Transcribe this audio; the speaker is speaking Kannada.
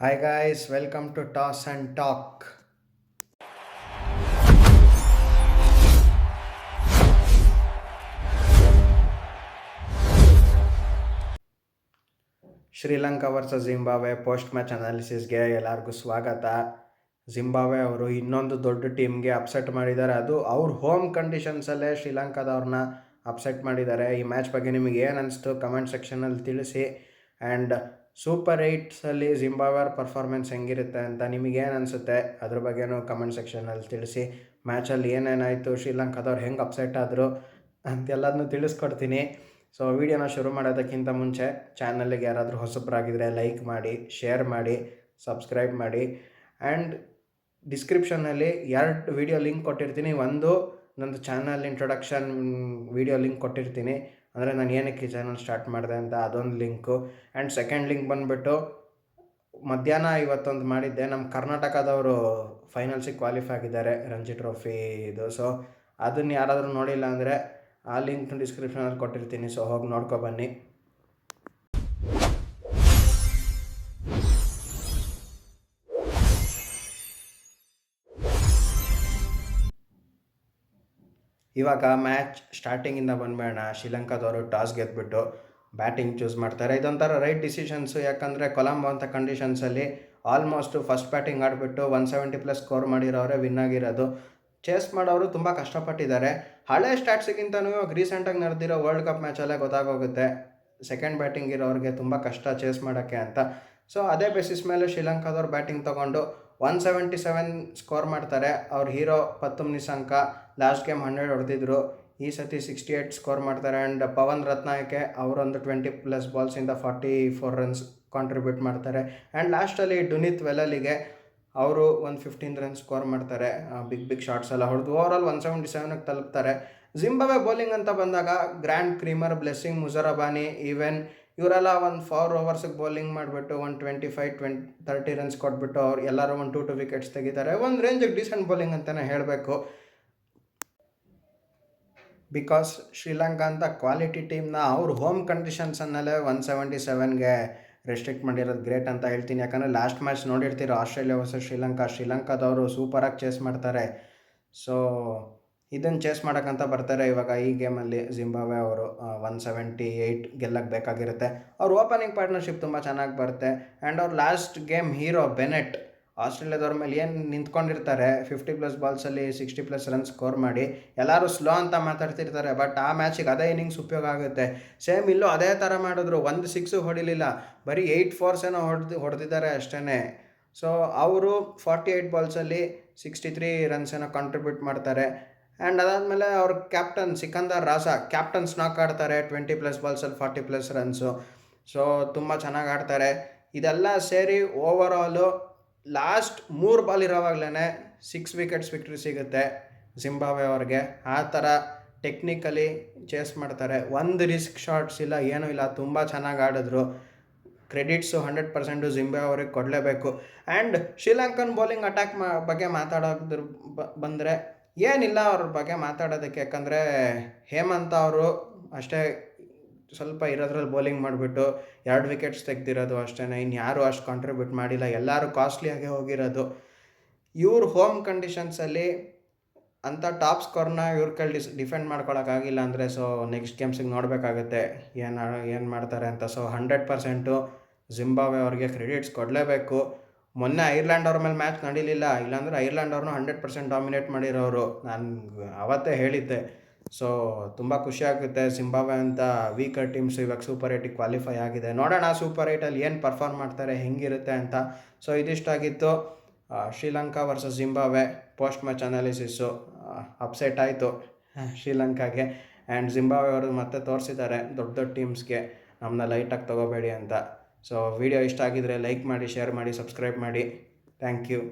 Hi guys, welcome to Toss and Talk. Sri Lanka versus Zimbabwe post match ಅನಾಲಿಸಿಸ್ಗೆ ಎಲ್ಲರಿಗೂ ಸ್ವಾಗತ. ಜಿಂಬಾಬ್ವೆ ಅವರು ಇನ್ನೊಂದು ದೊಡ್ಡ ಟೀಮ್ಗೆ ಅಪ್ಸೆಟ್ ಮಾಡಿದ್ದಾರೆ. ಅದು ಅವ್ರ ಹೋಮ್ ಕಂಡೀಷನ್ಸಲ್ಲೇ ಶ್ರೀಲಂಕಾದವ್ರನ್ನ ಅಪ್ಸೆಟ್ ಮಾಡಿದ್ದಾರೆ. ಈ ಮ್ಯಾಚ್ ಬಗ್ಗೆ ನಿಮಗೆ ಏನು ಅನಿಸ್ತು ಕಮೆಂಟ್ ಸೆಕ್ಷನಲ್ಲಿ ತಿಳಿಸಿ. ಆ್ಯಂಡ್ ಸೂಪರ್ ಏಯ್ಟ್ಸಲ್ಲಿ ಜಿಂಬಾಬ್ವೆ ಪರ್ಫಾರ್ಮೆನ್ಸ್ ಹೆಂಗಿರುತ್ತೆ ಅಂತ ನಿಮಗೇನು ಅನಿಸುತ್ತೆ ಅದ್ರ ಬಗ್ಗೆನೂ ಕಮೆಂಟ್ ಸೆಕ್ಷನಲ್ಲಿ ತಿಳಿಸಿ. ಮ್ಯಾಚಲ್ಲಿ ಏನೇನಾಯಿತು, ಶ್ರೀಲಂಕಾದವ್ರು ಹೆಂಗೆ ಅಪ್ಸೆಟ್ ಆದರು ಅಂತೆಲ್ಲದನ್ನೂ ತಿಳಿಸ್ಕೊಡ್ತೀನಿ. ಸೊ ವಿಡಿಯೋನ ಶುರು ಮಾಡೋದಕ್ಕಿಂತ ಮುಂಚೆ ಚಾನಲ್ಗೆ ಯಾರಾದರೂ ಹೊಸಬರಾಗಿದ್ದರೆ ಲೈಕ್ ಮಾಡಿ, ಶೇರ್ ಮಾಡಿ, ಸಬ್ಸ್ಕ್ರೈಬ್ ಮಾಡಿ. ಆ್ಯಂಡ್ ಡಿಸ್ಕ್ರಿಪ್ಷನ್ನಲ್ಲಿ 2 ವಿಡಿಯೋ ಲಿಂಕ್ ಕೊಟ್ಟಿರ್ತೀನಿ. ಒಂದು ನಂದು ಚಾನಲ್ ಇಂಟ್ರೊಡಕ್ಷನ್ ವಿಡಿಯೋ ಲಿಂಕ್ ಕೊಟ್ಟಿರ್ತೀನಿ, ಅಂದರೆ ನಾನು ಏನಕ್ಕೆ ಈ ಚಾನಲ್ ಸ್ಟಾರ್ಟ್ ಮಾಡಿದೆ ಅಂತ ಅದೊಂದು ಲಿಂಕು. ಆ್ಯಂಡ್ ಸೆಕೆಂಡ್ ಲಿಂಕ್ ಬಂದುಬಿಟ್ಟು ಮಧ್ಯಾಹ್ನ ಇವತ್ತೊಂದು ಮಾಡಿದ್ದೆ. ನಮ್ಮ ಕರ್ನಾಟಕದವರು ಫೈನಲ್ಸಿಗೆ ಕ್ವಾಲಿಫೈ ಆಗಿದ್ದಾರೆ ರಂಜಿ ಟ್ರೋಫಿ ಇದು. ಸೊ ಅದನ್ನು ಯಾರಾದರೂ ನೋಡಿಲ್ಲ ಅಂದರೆ ಆ ಲಿಂಕ್ ಡಿಸ್ಕ್ರಿಪ್ಷನಲ್ಲಿ ಕೊಟ್ಟಿರ್ತೀನಿ. ಸೊ ಹೋಗಿ ನೋಡ್ಕೊಬನ್ನಿ. ಇವಾಗ ಮ್ಯಾಚ್ ಸ್ಟಾರ್ಟಿಂಗಿಂದ ಬಂದ್ಬೇಡ. ಶ್ರೀಲಂಕಾದವರು ಟಾಸ್ ಗೆದ್ದುಬಿಟ್ಟು ಬ್ಯಾಟಿಂಗ್ ಚೂಸ್ ಮಾಡ್ತಾರೆ. ಇದೊಂಥರ ರೈಟ್ ಡಿಸಿಷನ್ಸು. ಯಾಕಂದರೆ ಕೊಲಂಬೋ ಅಂತ ಕಂಡೀಷನ್ಸಲ್ಲಿ ಆಲ್ಮೋಸ್ಟು ಫಸ್ಟ್ ಬ್ಯಾಟಿಂಗ್ ಆಡಿಬಿಟ್ಟು 170+ ಸ್ಕೋರ್ ಮಾಡಿರೋರೆ ವಿನ್ ಆಗಿರೋದು. ಚೇಸ್ ಮಾಡೋರು ತುಂಬ ಕಷ್ಟಪಟ್ಟಿದ್ದಾರೆ. ಹಳೆ ಸ್ಟ್ಯಾಟ್ಸಿಗಿಂತನೂ ಇವಾಗ ರೀಸೆಂಟಾಗಿ ನಡೆದಿರೋ ವರ್ಲ್ಡ್ ಕಪ್ ಮ್ಯಾಚಲ್ಲೇ ಗೊತ್ತಾಗೋಗುತ್ತೆ ಸೆಕೆಂಡ್ ಬ್ಯಾಟಿಂಗ್ ಇರೋರಿಗೆ ತುಂಬ ಕಷ್ಟ ಚೇಸ್ ಮಾಡೋಕ್ಕೆ ಅಂತ. ಸೊ ಅದೇ ಬೇಸಿಸ್ ಮೇಲೆ ಶ್ರೀಲಂಕಾದವ್ರು ಬ್ಯಾಟಿಂಗ್ ತೊಗೊಂಡು 177 ಸ್ಕೋರ್ ಮಾಡ್ತಾರೆ. ಅವ್ರ ಹೀರೋ ಪತ್ತುಮ್ ನಿಸಾಂಕ ಲಾಸ್ಟ್ ಗೇಮ್ 100 ಹೊಡೆದಿದ್ರು. ಈ ಸತಿ 68 ಸ್ಕೋರ್ ಮಾಡ್ತಾರೆ. ಆ್ಯಂಡ್ ಪವನ್ ರತ್ನಾಯಕೆ ಅವರೊಂದು 20+ ಬಾಲ್ಸಿಂದ 44 ರನ್ಸ್ ಕಾಂಟ್ರಿಬ್ಯೂಟ್ ಮಾಡ್ತಾರೆ. ಆ್ಯಂಡ್ ಲಾಸ್ಟಲ್ಲಿ ಡುನಿತ್ ವೆಲಲಿಗೆ ಅವರು ಒಂದು 15 ರನ್ಸ್ ಸ್ಕೋರ್ ಮಾಡ್ತಾರೆ. ಬಿಗ್ ಶಾಟ್ಸ್ ಎಲ್ಲ ಹೊಡೆದು ಓವರಾಲ್ 177ಗೆ ತಲುಪ್ತಾರೆ. ಜಿಂಬಾಬ್ವೆ ಬೌಲಿಂಗ್ ಅಂತ ಬಂದಾಗ ಗ್ರ್ಯಾಂಡ್ ಕ್ರೀಮರ್, ಬ್ಲೆಸ್ಸಿಂಗ್, ಮುಜರಾಬಾನಿ, ಈವೆನ್ ಇವರೆಲ್ಲ ಒಂದು 4 ಓವರ್ಸಿಗೆ ಬೌಲಿಂಗ್ ಮಾಡಿಬಿಟ್ಟು 125-30 ರನ್ಸ್ ಕೊಟ್ಬಿಟ್ಟು ಅವ್ರು ಎಲ್ಲರೂ 1-2 ವಿಕೆಟ್ಸ್ ತೆಗಿತಾರೆ. ಒಂದು ರೇಂಜಿಗೆ ಡೀಸೆಂಟ್ ಬೌಲಿಂಗ್ ಅಂತಲೇ ಹೇಳಬೇಕು. ಬಿಕಾಸ್ ಶ್ರೀಲಂಕಾ ಅಂತ ಕ್ವಾಲಿಟಿ ಟೀಮ್ನ ಅವ್ರ ಹೋಮ್ ಕಂಡೀಷನ್ಸನ್ನಲ್ಲೇ 177ಗೆ ರೆಸ್ಟ್ರಿಕ್ಟ್ ಮಾಡಿರೋದು ಗ್ರೇಟ್ ಅಂತ ಹೇಳ್ತೀನಿ. ಯಾಕಂದರೆ ಲಾಸ್ಟ್ ಮ್ಯಾಚ್ ನೋಡಿರ್ತೀರೋ ಆಸ್ಟ್ರೇಲಿಯಾ ವರ್ಸಸ್ ಶ್ರೀಲಂಕಾದವರು ಸೂಪರಾಗಿ ಚೇಸ್ ಮಾಡ್ತಾರೆ. ಸೊ ಇದನ್ನು ಚೇಸ್ ಮಾಡೋಕ್ಕಂತ ಬರ್ತಾರೆ ಇವಾಗ ಈ ಗೇಮಲ್ಲಿ ಜಿಂಬಾಬ್ವೆ ಅವರು 178 ಗೆಲ್ಲಕ್ಕೆ ಬೇಕಾಗಿರುತ್ತೆ. ಅವ್ರ ಓಪನಿಂಗ್ ಪಾರ್ಟ್ನರ್ಶಿಪ್ ತುಂಬ ಚೆನ್ನಾಗಿ ಬರುತ್ತೆ. ಆ್ಯಂಡ್ ಅವ್ರ ಲಾಸ್ಟ್ ಗೇಮ್ ಹೀರೋ ಬೆನೆಟ್ ಆಸ್ಟ್ರೇಲಿಯಾದವ್ರ ಮೇಲೆ ಏನು ನಿಂತ್ಕೊಂಡಿರ್ತಾರೆ 50+ ಬಾಲ್ಸಲ್ಲಿ 60+ ರನ್ಸ್ ಸ್ಕೋರ್ ಮಾಡಿ. ಎಲ್ಲರೂ ಸ್ಲೋ ಅಂತ ಮಾತಾಡ್ತಿರ್ತಾರೆ, ಬಟ್ ಆ ಮ್ಯಾಚಿಗೆ ಅದೇ ಇನ್ನಿಂಗ್ಸ್ ಉಪಯೋಗ ಆಗುತ್ತೆ. ಸೇಮ್ ಇಲ್ಲೂ ಅದೇ ಥರ ಮಾಡಿದ್ರು. 1 ಸಿಕ್ಸು ಹೊಡಿಲಿಲ್ಲ, ಬರೀ 8 ಫೋರ್ಸೇನೋ ಹೊಡೆದಿದ್ದಾರೆ ಅಷ್ಟೇ. ಸೊ ಅವರು 48 ಬಾಲ್ಸಲ್ಲಿ 63 ರನ್ಸೇನೋ ಕಾಂಟ್ರಿಬ್ಯೂಟ್ ಮಾಡ್ತಾರೆ. ಆ್ಯಂಡ್ ಅದಾದಮೇಲೆ ಅವ್ರ ಕ್ಯಾಪ್ಟನ್ ಸಿಕಂದರ್ ರಾಜಾ ಕ್ಯಾಪ್ಟನ್ಸ್ ನಾಕ್ ಆಡ್ತಾರೆ 20+ ಬಾಲ್ಸಲ್ಲಿ 40+ ರನ್ಸು. ಸೊ ತುಂಬ ಚೆನ್ನಾಗಿ ಆಡ್ತಾರೆ. ಇದೆಲ್ಲ ಸೇರಿ ಓವರಾಲು ಲಾಸ್ಟ್ 3 ಬಾಲ್ ಇರೋವಾಗಲೇ 6 ವಿಕೆಟ್ಸ್ ವಿಕ್ಟ್ರಿ ಸಿಗುತ್ತೆ ಜಿಂಬಾಬ್ವೆ ಅವ್ರಿಗೆ. ಆ ಥರ ಟೆಕ್ನಿಕಲಿ ಚೇಸ್ ಮಾಡ್ತಾರೆ. ಒಂದು ರಿಸ್ಕ್ ಶಾಟ್ಸ್ ಇಲ್ಲ, ಏನೂ ಇಲ್ಲ, ತುಂಬ ಚೆನ್ನಾಗಿ ಆಡಿದ್ರು. ಕ್ರೆಡಿಟ್ಸು 100% ಜಿಂಬಾಬ್ವೆ ಅವ್ರಿಗೆ ಕೊಡಲೇಬೇಕು. ಆ್ಯಂಡ್ ಶ್ರೀಲಂಕನ್ ಬೌಲಿಂಗ್ ಅಟ್ಯಾಕ್ ಬಗ್ಗೆ ಮಾತಾಡೋದ್ರ ಬಂದರೆ ಏನಿಲ್ಲ ಅವ್ರ ಬಗ್ಗೆ ಮಾತಾಡೋದಕ್ಕೆ. ಯಾಕಂದರೆ ಹೇಮಂತ್ ಅವರು ಅಷ್ಟೇ ಸ್ವಲ್ಪ ಇರೋದ್ರಲ್ಲಿ ಬೌಲಿಂಗ್ ಮಾಡಿಬಿಟ್ಟು 2 ವಿಕೆಟ್ಸ್ ತೆಗೆದಿರೋದು ಅಷ್ಟೇ. ಇನ್ಯಾರೂ ಅಷ್ಟು ಕಾಂಟ್ರಿಬ್ಯೂಟ್ ಮಾಡಿಲ್ಲ, ಎಲ್ಲರೂ ಕಾಸ್ಟ್ಲಿಯಾಗೆ ಹೋಗಿರೋದು. ಇವ್ರ ಹೋಮ್ ಕಂಡೀಷನ್ಸಲ್ಲಿ ಅಂಥ ಟಾಪ್ ಸ್ಕೋರ್ನ ಇವ್ರ ಕೈಲಿ ಡಿಫೆಂಡ್ ಮಾಡ್ಕೊಳಕ್ಕಾಗಿಲ್ಲ ಅಂದರೆ ಸೊ ನೆಕ್ಸ್ಟ್ ಗೇಮ್ಸಿಗೆ ನೋಡಬೇಕಾಗತ್ತೆ ಏನು ಮಾಡ್ತಾರೆ ಅಂತ. ಸೊ 100% ಜಿಂಬಾಬ್ವೆ ಅವ್ರಿಗೆ ಕ್ರೆಡಿಟ್ಸ್ ಕೊಡಲೇಬೇಕು. ಮೊನ್ನೆ ಐರ್ಲ್ಯಾಂಡ್ ಅವ್ರ ಮೇಲೆ ಮ್ಯಾಚ್ ನಡೀಲಿಲ್ಲ, ಇಲ್ಲಾಂದರೆ ಐರ್ಲ್ಯಾಂಡ್ ಅವ್ರನ್ನೂ 100% ಡಾಮಿನೇಟ್ ಮಾಡಿರೋರು. ನಾನು ಅವತ್ತೇ ಹೇಳಿದ್ದೆ. ಸೊ ತುಂಬ ಖುಷಿಯಾಗುತ್ತೆ. ಜಿಂಬಾಬ್ವೆ ಅಂತ ವೀಕರ್ ಟೀಮ್ಸ್ ಇವಾಗ ಸೂಪರ್ ಏಯ್ಟಿಗೆ ಕ್ವಾಲಿಫೈ ಆಗಿದೆ. ನೋಡೋಣ ಸೂಪರ್ ಏಯ್ಟಲ್ಲಿ ಏನು ಪರ್ಫಾರ್ಮ್ ಮಾಡ್ತಾರೆ, ಹೆಂಗಿರುತ್ತೆ ಅಂತ. ಸೊ ಇದಿಷ್ಟಾಗಿತ್ತು Sri Lanka versus Zimbabwe post match analysis. Upset ಆಯಿತು ಶ್ರೀಲಂಕಾಗೆ. ಆ್ಯಂಡ್ ಜಿಂಬಾಬ್ವೆ ಅವರು ಮತ್ತೆ ತೋರಿಸಿದ್ದಾರೆ ದೊಡ್ಡ ಟೀಮ್ಸ್ಗೆ ನಮ್ಮನ್ನ ಲೈಟಾಗಿ ತೊಗೋಬೇಡಿ ಅಂತ. ಸೊ ವಿಡಿಯೋ ಇಷ್ಟ ಆಗಿದರೆ ಲೈಕ್ ಮಾಡಿ, ಶೇರ್ ಮಾಡಿ, ಸಬ್ಸ್ಕ್ರೈಬ್ ಮಾಡಿ. Thank you.